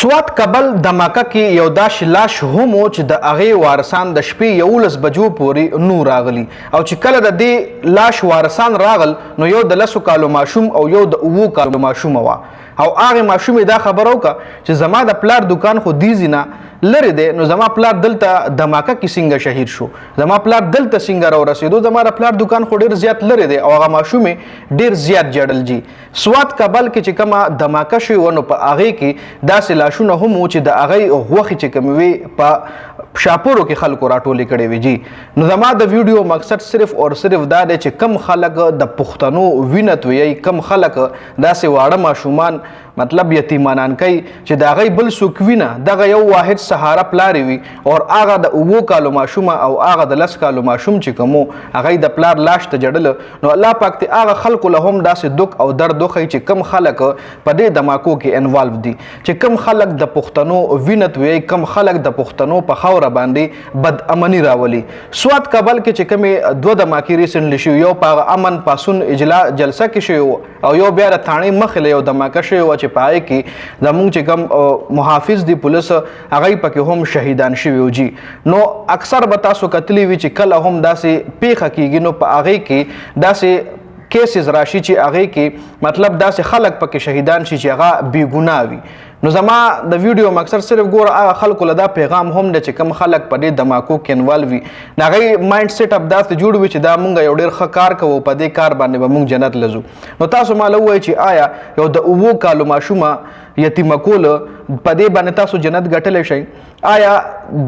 سوات کابل دماکه کې یو داسې لاش هم و چې د هغې وارثان د شپې 11 بجو پورې نو راغلي او چې کله د دې لاش وارثان راغل نو یو د 10 کالو ماشوم او یو د 9 کالو ماشوم وه او هغې ماشومې دا خبره وکړه چې زما د پلار دکان خو دیزي نه لرې دی نو زما پلار دلته دماکه کې څنګه شهید شو زما پلار دلته څنګه راورسېدو زما د پلار دکان خو ډېر زیات لرې دی او هغه ماشومې ډېر زیات جړل جي سوات کابل کې چې کومه دماکه شوې وه نو په هغې کې داسې لاشونه هم و چې د هغې غوښې چې کومې وې په شاپورو کې خلکو راټولې کړې وې جي نو زما د ویډیو مقصد صرف اور صرف دا دی چې کم خلک د پښتنو وینه تویوي کم خلک داسې واړه ماشومان مطلب یتیمانان کوي چې د هغې بل څوک وینه دغه یو واحد سهاره پلارې وي او هغه د 9 کالو ماشومه او هغه د 10 کالو ماشوم چې کوم هغې د پلار لاش ته جړله نو الله پاک ته هغه خلکو له هم داسې دک او درد وښیي چې کم خلک په دې دماکو کې انوالو دي چې کم خلک د پښتنو وینه تویوي کم خلک د پښتنو په خاوره باندې بد امني راولي سوات کابل کې چې کومې 2 دماکې ریسنټلی شوي یو په امن پاسون اجلا جلسه کې شوی او یو بیا د تاڼې مخې له یو دماکه شوې وه چې په هغې کې زموږ چې کوم محافظ دي پولیس هغوی پکې هم شهیدان شوي وو جي نو اکثر به تاسو کتلی وي چې کله هم داسې پیښه کیږي نو په هغې کې داسې کیسز راشي چې هغې کې مطلب داسې خلک پکې شهیدان شي چې هغه بېګناه وي نو زما د ویډیو مقصد صرف ګوره هغه خلکو له دا پیغام هم دی چې کوم خلک په دې دماکو کې انوالو وي د هغې مایند سیټ اپ داسې جوړ وي چې دا مونږ یو ډېر ښه کار کوو په دې کار باندې به مونږ جنت له ځو نو تاسو ماله ووایئ چې آیا یو د 9 کالو ماشومه یتیمه کول په دې باندې تاسو جنت ګټلی شئ آیا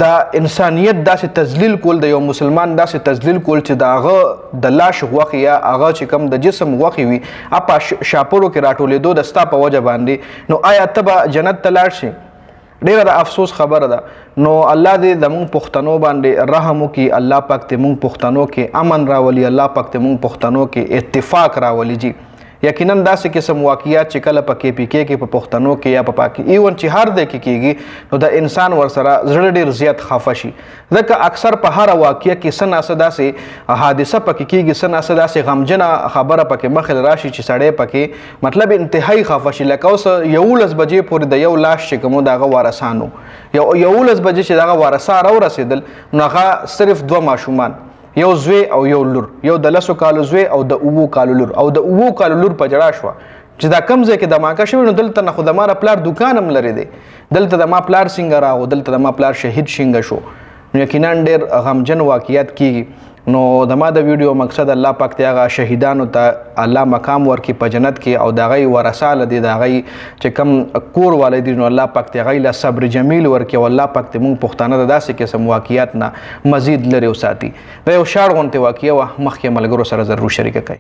د انسانیت داسې تذلیل کول د یو مسلمان داسې تذلیل کول چې د هغه د لاش غوښې یا هغه چې کوم د جسم غوښې وي په شاپورو کې راټولېدو د ستا په وجه باندې نو آیا ته به جنت ته لاړ شي ډېره د افسوس خبره ده نو الله دې د مونږ پښتنو باندې رحم وکړي الله پاک دې مونږ پښتنو کې امن راولي الله پاک دې مونږ پښتنو کې اتفاق راولي جي یقینا داسې قسم واقعیات چې کله په KPK کې په پښتنو کې یا په پاکي ایون چې هر ځای کې کېږي نو د انسان ورسره زړه ډېر زیات خفه شي ځکه اکثر په هره واقعه کې څه ناڅه داسې حادثه پکې کېږي څه ناڅه داسې غمجنه خبره پکې مخې راشي چې سړی پکې مطلب انتهایی خفه شي لکه اوس 11 بجې پورې د یو لاش چې کوم د هغه وارثانو 11 بجې چې دغه وارثان راورسېدل نو هغه صرف 2 ماشومان یو زوی او یو لور یو د 10 کالو زوی او د 9 کالو لور او د 9 کالو لور په جړا شوه چې دا کم ځای کې دماکه شوې نو دلته نه خو د ما پلار دکان هم لرې دی دلته د ما پلار څنګه راغو دلته د ما پلار شهید څنګه شو نو یقینا ډېر غمجن واقعیات کېږي نو د ما د ویډیو مقصد الله پاک ته هغه شهیدانو ته الله مقام ورکړي په جنت کې او د هغې ورثه له دې د هغې چې کوم کور والی دي نو الله پاک ته هغې له صبر جمیل ورکړي او الله پاک ته موږ پښتانه د داسې قسم واقعیات نه مزید لرې وساتي دا یو شاړ غوندې واقعه وه مخکې ملګرو سره ضرور شریکه کوي